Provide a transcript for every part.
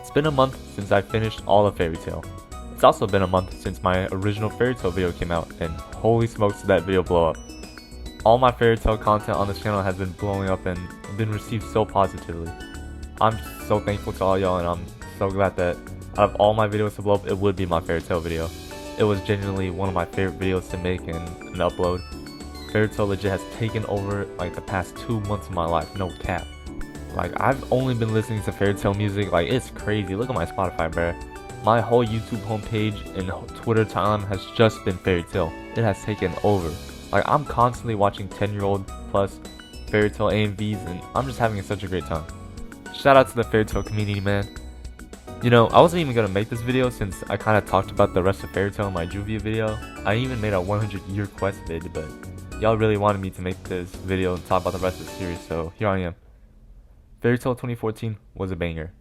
It's been a month since I finished all of Fairy Tail. It's also been a month since my original Fairy Tail video came out, and holy smokes did that video blow up. All my Fairy Tail content on this channel has been blowing up and been received so positively. I'm so thankful to all y'all, and I'm so glad that out of all my videos to blow up, it would be my Fairy Tail video. It was genuinely one of my favorite videos to make and upload. Fairy Tail legit has taken over like the past 2 months of my life, no cap. Like, I've only been listening to Fairy Tail music, like, it's crazy. Look at my Spotify, bruh. My whole YouTube homepage and Twitter timeline has just been Fairy Tail. It has taken over. Like, I'm constantly watching 10-year-old plus Fairy Tail AMVs, and I'm just having such a great time. Shout out to the Fairy Tail community, man. You know, I wasn't even gonna make this video since I kind of talked about the rest of Fairy Tail in my Juvia video. I even made a 100-year quest vid, but y'all really wanted me to make this video and talk about the rest of the series, so here I am. Fairy Tail 2014 was a banger.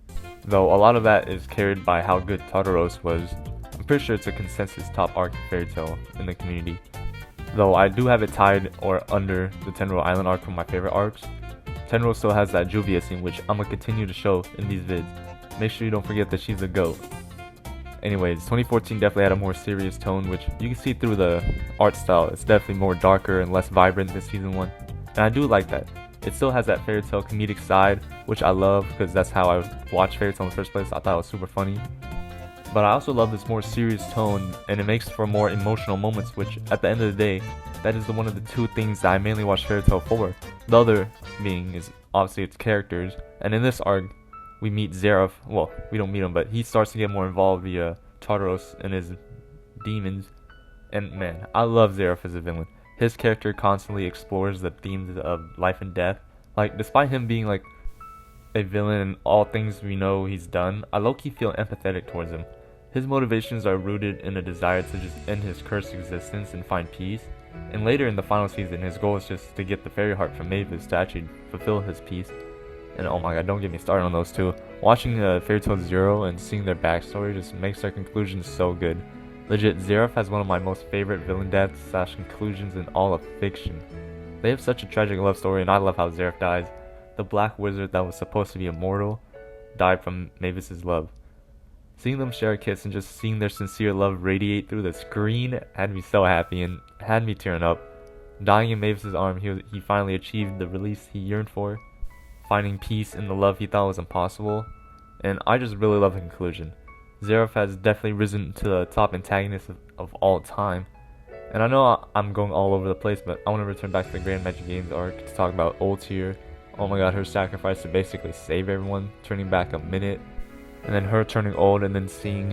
Though a lot of that is carried by how good Tartaros was, I'm pretty sure it's a consensus top arc of Fairy Tail in the community. Though I do have it tied or under the Tenro Island arc from my favorite arcs, Tenro still has that Juvia scene which I'm gonna continue to show in these vids. Make sure you don't forget that she's a GOAT. Anyways, 2014 definitely had a more serious tone, which you can see through the art style. It's definitely more darker and less vibrant than season 1, and I do like that. It still has that Fairy Tail comedic side, which I love because that's how I watched Fairy Tail in the first place. I thought it was super funny. But I also love this more serious tone, and it makes for more emotional moments, which at the end of the day, that is one of the 2 things that I mainly watch Fairy Tail for. The other being is obviously its characters, and in this arc, we meet Zeref. Well, we don't meet him, but he starts to get more involved via Tartaros and his demons. And man, I love Zeref as a villain. His character constantly explores the themes of life and death. Like, despite him being like a villain and all things we know he's done, I low-key feel empathetic towards him. His motivations are rooted in a desire to just end his cursed existence and find peace. And later in the final season, his goal is just to get the fairy heart from Mavis to actually fulfill his peace. And oh my god, don't get me started on those 2. Watching Fairy Tail Zero and seeing their backstory just makes their conclusions so good. Legit, Zeref has one of my most favorite villain deaths / conclusions in all of fiction. They have such a tragic love story, and I love how Zeref dies. The black wizard that was supposed to be immortal died from Mavis's love. Seeing them share a kiss and just seeing their sincere love radiate through the screen had me so happy and had me tearing up. Dying in Mavis's arm, he finally achieved the release he yearned for, finding peace in the love he thought was impossible, and I just really love the conclusion. Zeref has definitely risen to the top antagonist of all time. And I know I'm going all over the place, but I want to return back to the Grand Magic Games arc to talk about Old Tear. Oh my god, her sacrifice to basically save everyone, turning back a minute. And then her turning old, and then seeing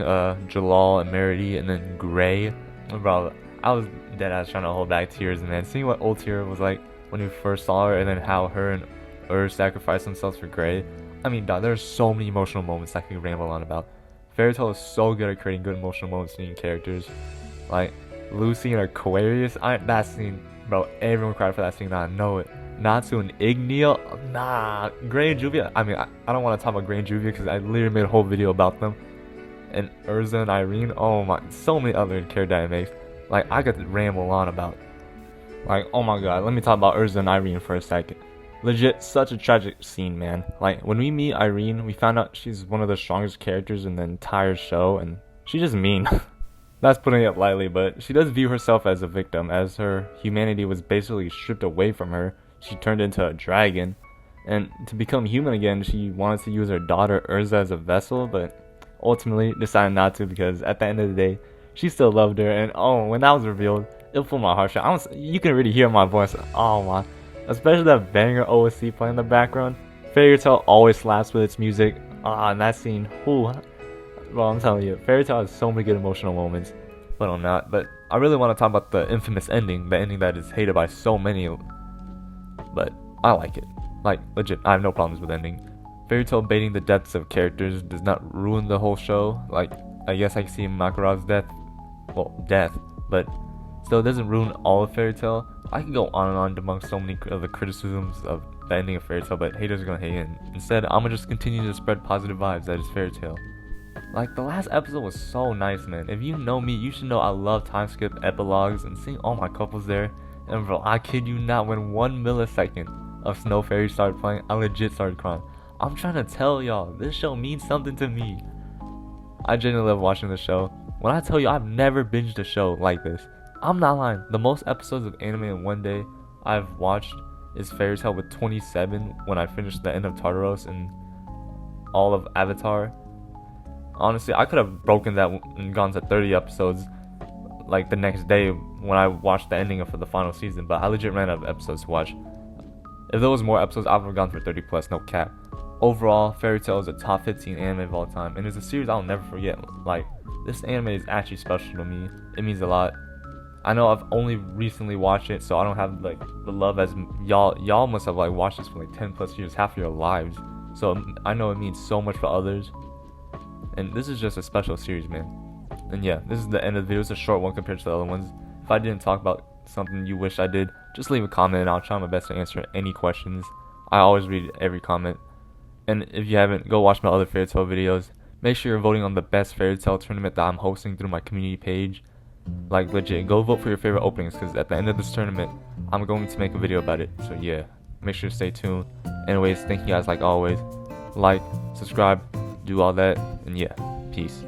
Jalal and Merity, and then Gray. Bro, I was deadass trying to hold back tears, man. Seeing what Old Tear was like when we first saw her, and then how her and Ur sacrificed themselves for Gray. I mean, dog, there's so many emotional moments I could ramble on about. Fairy Tail is so good at creating good emotional moments in characters. Like, Lucy and Aquarius, that scene, bro, everyone cried for that scene, I know it. Natsu and Igneal, nah. Gray and Juvia, I mean, I don't want to talk about Gray and Juvia because I literally made a whole video about them. And Urza and Irene, oh my, so many other character dynamics. Like, I could ramble on about. Like, oh my god, let me talk about Urza and Irene for a second. Legit, such a tragic scene, man. Like, when we meet Irene, we found out she's one of the strongest characters in the entire show, and she's just mean. That's putting it lightly, but she does view herself as a victim, as her humanity was basically stripped away from her. She turned into a dragon, and to become human again, she wanted to use her daughter Urza as a vessel, but ultimately decided not to because at the end of the day, she still loved her, and oh, when that was revealed, it pulled my heart. You can really hear my voice. Oh my. Especially that banger OSC playing in the background. Fairy Tail always slaps with its music. And that scene, well, I'm telling you, Fairy Tail has so many good emotional moments. But I'm not. But I really want to talk about the infamous ending, the ending that is hated by so many. But I like it. Like, legit, I have no problems with ending. Fairy Tail baiting the deaths of characters does not ruin the whole show. Like, I guess I can see Makarev's death. Well, death. But still, it doesn't ruin all of Fairy Tail. I can go on and on debunk so many of the criticisms of the ending of Fairy Tail, but haters are gonna hate it. Instead, I'm gonna just continue to spread positive vibes that is Fairy Tail. Like, the last episode was so nice, man. If you know me, you should know I love time skip epilogues and seeing all my couples there. And bro, I kid you not, when 1 millisecond of Snow Fairy started playing, I legit started crying. I'm trying to tell y'all, this show means something to me. I genuinely love watching the show. When I tell you I've never binged a show like this, I'm not lying. The most episodes of anime in one day I've watched is Fairy Tail with 27 when I finished the end of Tartaros and all of Avatar. Honestly, I could have broken that and gone to 30 episodes like the next day when I watched the ending for the final season, but I legit ran out of episodes to watch. If there was more episodes, I would have gone for 30 plus, no cap. Overall, Fairy Tail is a top 15 anime of all time, and it's a series I'll never forget. Like, this anime is actually special to me. It means a lot. I know I've only recently watched it, so I don't have like the love as y'all must have like watched this for like 10 plus years, half of your lives. So I know it means so much for others, and this is just a special series, man. And yeah, this is the end of the video. It's a short one compared to the other ones. If I didn't talk about something you wish I did, just leave a comment and I'll try my best to answer any questions. I always read every comment. And if you haven't, go watch my other Fairy Tail videos. Make sure you're voting on the best Fairy Tail tournament that I'm hosting through my community page. Like, legit, go vote for your favorite openings, because at the end of this tournament, I'm going to make a video about it. So yeah, make sure to stay tuned. Anyways, thank you guys like always. Like, subscribe, do all that, and yeah, peace.